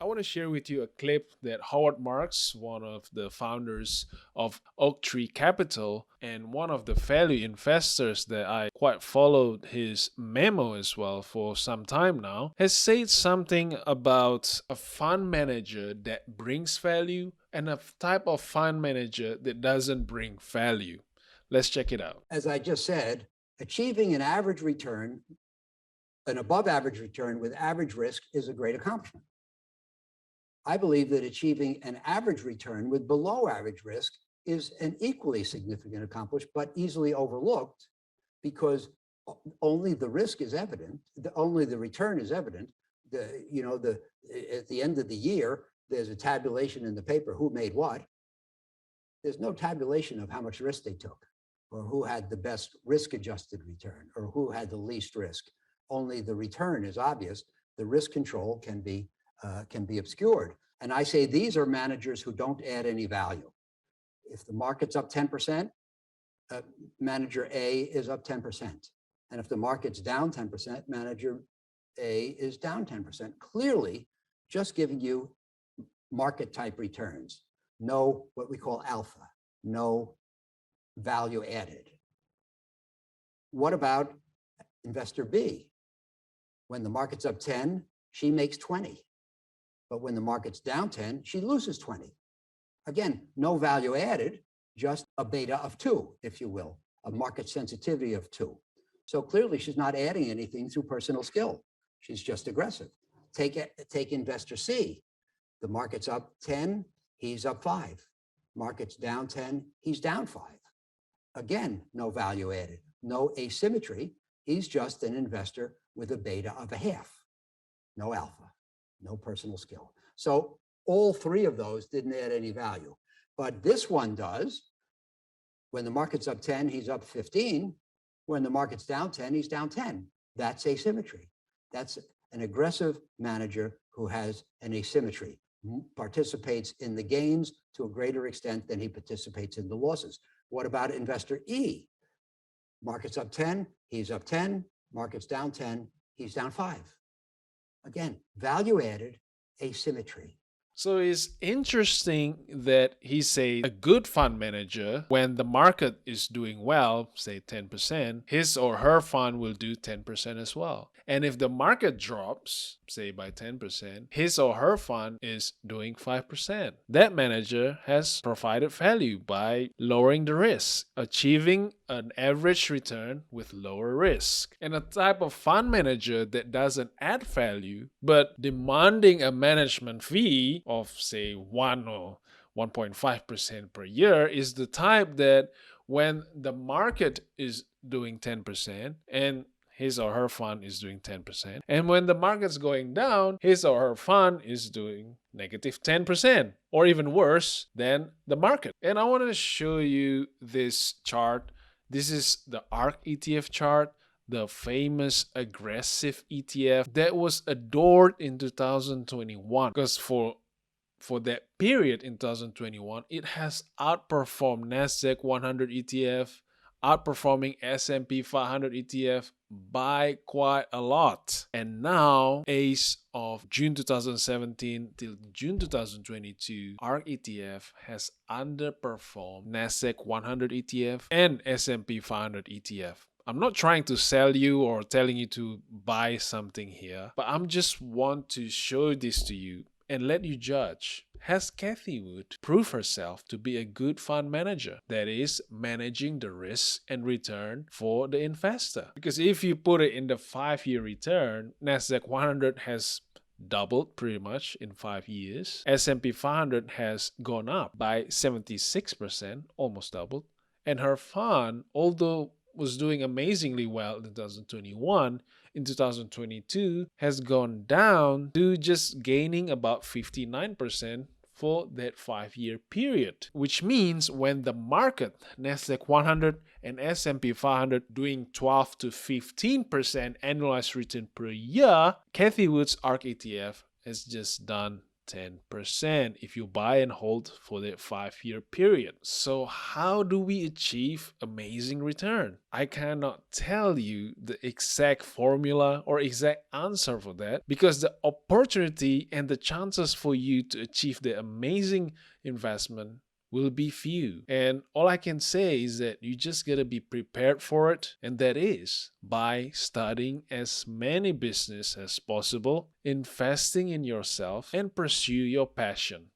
want to share with you a clip that Howard Marks, one of the founders of Oak Tree Capital and one of the value investors that I quite followed his memo as well for some time now, has said something about a fund manager that brings value and a type of fund manager that doesn't bring value. Let's check it out. As I just said, achieving an average return, an above average return with average risk is a great accomplishment. I believe that achieving an average return with below average risk is an equally significant accomplishment, but easily overlooked because only the risk is evident, only the return is evident. At the end of the year, there's a tabulation in the paper, who made what. There's no tabulation of how much risk they took or who had the best risk-adjusted return or who had the least risk. Only the return is obvious. The risk control can be obscured. And I say these are managers who don't add any value. If the market's up 10%, manager A is up 10%. And if the market's down 10%, manager A is down 10%. Clearly, just giving you market type returns, no what we call alpha, no value added. What about investor B? When the market's up 10, she makes 20. But when the market's down 10, she loses 20. Again, no value added, just a beta of 2, if you will, a market sensitivity of 2. So clearly she's not adding anything through personal skill. She's just aggressive. Take investor C. The market's up 10, he's up 5. Market's down 10, he's down 5. Again, no value added, no asymmetry. He's just an investor with a beta of a half. No alpha, no personal skill. So all 3 of those didn't add any value. But this one does. When the market's up 10, he's up 15. When the market's down 10, he's down 10. That's asymmetry. That's an aggressive manager who has an asymmetry, participates in the gains to a greater extent than he participates in the losses. What about investor E? Market's up 10, he's up 10. Market's down 10, he's down 5. Again, value added, asymmetry. So it's interesting that he says a good fund manager, when the market is doing well, say 10%, his or her fund will do 10% as well. And if the market drops, say by 10%, his or her fund is doing 5%. That manager has provided value by lowering the risk, achieving an average return with lower risk. And a type of fund manager that doesn't add value, but demanding a management fee of say 1 or 1.5% per year is the type that when the market is doing 10% and his or her fund is doing 10%, and when the market's going down, his or her fund is doing negative 10%, or even worse than the market. And I want to show you this chart. This is the ARK ETF chart, the famous aggressive ETF that was adored in 2021, because for that period in 2021, it has outperformed Nasdaq 100 ETF, outperforming S&P 500 ETF by quite a lot. And now, as of June 2017 till June 2022, ARK ETF has underperformed Nasdaq 100 ETF and S&P 500 ETF. I'm not trying to sell you or telling you to buy something here, but I'm just want to show this to you and let you judge. Has Cathie Wood proved herself to be a good fund manager? That is, managing the risk and return for the investor. Because if you put it in the 5-year return, Nasdaq 100 has doubled pretty much in 5 years. S&P 500 has gone up by 76%, almost doubled. And her fund, although was doing amazingly well in 2021, in 2022 has gone down to just gaining about 59% for that 5-year period. Which means when the market, Nasdaq 100 and S&P 500 doing 12 to 15% annualized return per year, Cathie Wood's ARK ETF has just done 10% if you buy and hold for the 5-year period. So how do we achieve amazing return? I cannot tell you the exact formula or exact answer for that, because the opportunity and the chances for you to achieve the amazing investment will be few. And all I can say is that you just gotta be prepared for it, and that is by studying as many business as possible, investing in yourself, and pursue your passion.